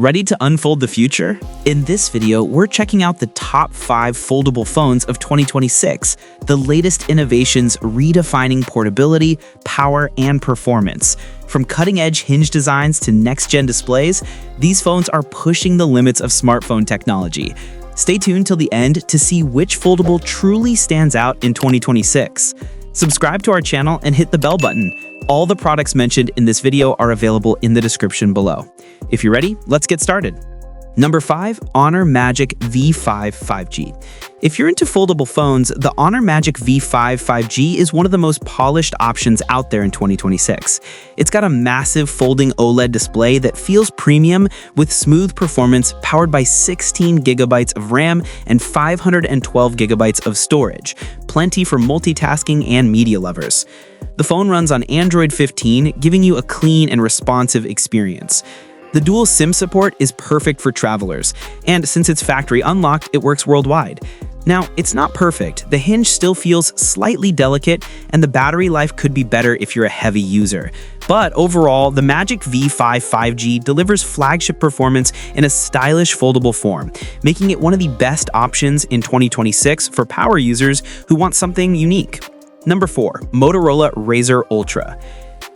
Ready to unfold the future? In this video, we're checking out the top 5 foldable phones of 2026, the latest innovations redefining portability, power, and performance. From cutting-edge hinge designs to next-gen displays, these phones are pushing the limits of smartphone technology. Stay tuned till the end to see which foldable truly stands out in 2026. Subscribe to our channel and hit the bell button. All the products mentioned in this video are available in the description below. If you're ready, let's get started. Number 5, Honor Magic V5 5G. If you're into foldable phones, the Honor Magic V5 5G is one of the most polished options out there in 2026. It's got a massive folding OLED display that feels premium with smooth performance powered by 16 gigabytes of RAM and 512 gigabytes of storage, plenty for multitasking and media lovers. The phone runs on Android 15, giving you a clean and responsive experience. The dual SIM support is perfect for travelers, and since it's factory unlocked, it works worldwide. Now, it's not perfect. The hinge still feels slightly delicate, and the battery life could be better if you're a heavy user. But overall, the Magic V5 5G delivers flagship performance in a stylish foldable form, making it one of the best options in 2026 for power users who want something unique. Number 4, Motorola Razr Ultra.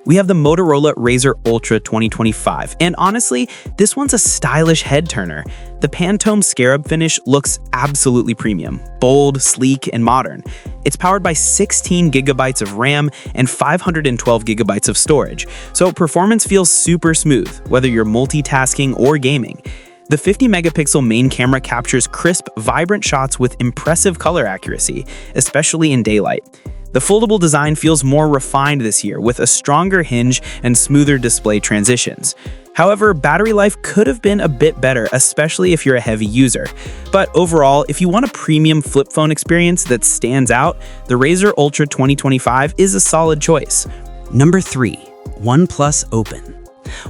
We have the Motorola Razr Ultra 2025, and honestly, this one's a stylish head-turner. The Pantone scarab finish looks absolutely premium, bold, sleek, and modern. It's powered by 16 gigabytes of RAM and 512 gigabytes of storage, so performance feels super smooth, whether you're multitasking or gaming. The 50-megapixel main camera captures crisp, vibrant shots with impressive color accuracy, especially in daylight. The foldable design feels more refined this year, with a stronger hinge and smoother display transitions. However, battery life could have been a bit better, especially if you're a heavy user. But overall, if you want a premium flip phone experience that stands out, the Razr Ultra 2025 is a solid choice. Number 3, OnePlus Open.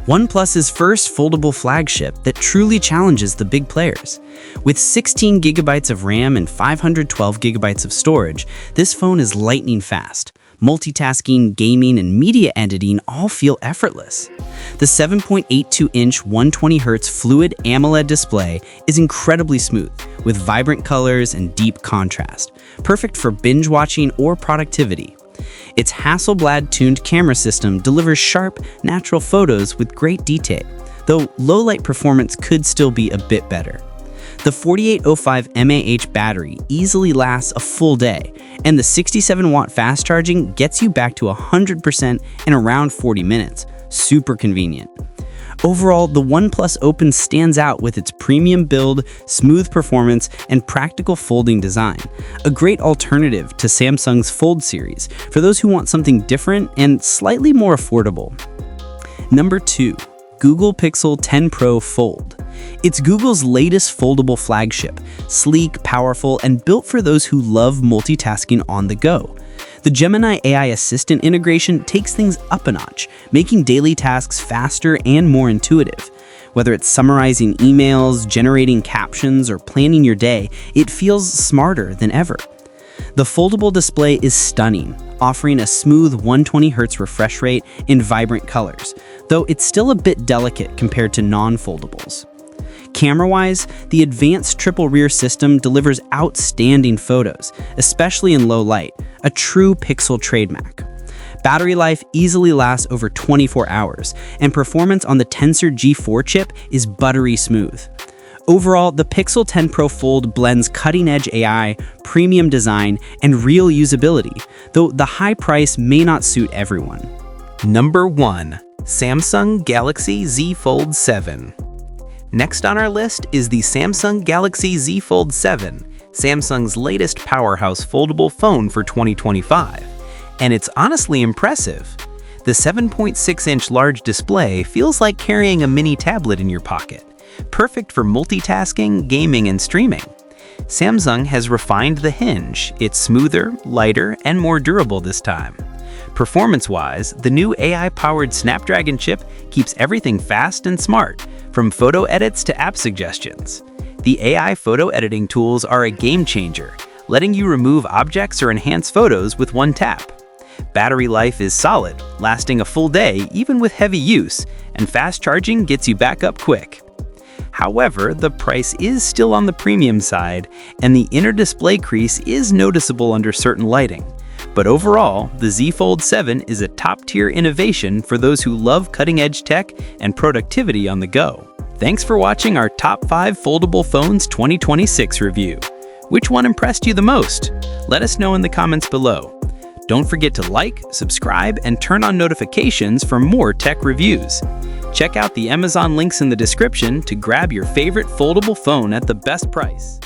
OnePlus's first foldable flagship that truly challenges the big players. With 16 gigabytes of RAM and 512 gigabytes of storage, this phone is lightning fast. Multitasking, gaming, and media editing all feel effortless. The 7.82-inch 120Hz Fluid AMOLED display is incredibly smooth, with vibrant colors and deep contrast, perfect for binge watching or productivity. Its Hasselblad-tuned camera system delivers sharp, natural photos with great detail, though low-light performance could still be a bit better. The 4805 mAh battery easily lasts a full day, and the 67-watt fast charging gets you back to 100% in around 40 minutes. Super convenient. Overall, the OnePlus Open stands out with its premium build, smooth performance, and practical folding design. A great alternative to Samsung's Fold series for those who want something different and slightly more affordable. Number 2, Google Pixel 10 Pro Fold. It's Google's latest foldable flagship, sleek, powerful, and built for those who love multitasking on the go. The Gemini AI Assistant integration takes things up a notch, making daily tasks faster and more intuitive. Whether it's summarizing emails, generating captions, or planning your day, it feels smarter than ever. The foldable display is stunning, offering a smooth 120Hz refresh rate in vibrant colors, though it's still a bit delicate compared to non-foldables. Camera-wise, the advanced triple rear system delivers outstanding photos, especially in low light, a true Pixel trademark. Battery life easily lasts over 24 hours, and performance on the Tensor G4 chip is buttery smooth. Overall, the Pixel 10 Pro Fold blends cutting-edge AI, premium design, and real usability, though the high price may not suit everyone. Number 1, Samsung Galaxy Z Fold7. Next on our list is the Samsung Galaxy Z Fold7, Samsung's latest powerhouse foldable phone for 2025. And it's honestly impressive. The 7.6-inch large display feels like carrying a mini tablet in your pocket, perfect for multitasking, gaming, and streaming. Samsung has refined the hinge. It's smoother, lighter, and more durable this time. Performance-wise, the new AI-powered Snapdragon chip keeps everything fast and smart, from photo edits to app suggestions. The AI photo editing tools are a game changer, letting you remove objects or enhance photos with one tap. Battery life is solid, lasting a full day even with heavy use, and fast charging gets you back up quick. However, the price is still on the premium side, and the inner display crease is noticeable under certain lighting. But overall, the Z Fold7 is a top-tier innovation for those who love cutting-edge tech and productivity on the go. Thanks for watching our Top 5 Foldable Phones 2026 review. Which one impressed you the most? Let us know in the comments below. Don't forget to like, subscribe, and turn on notifications for more tech reviews. Check out the Amazon links in the description to grab your favorite foldable phone at the best price.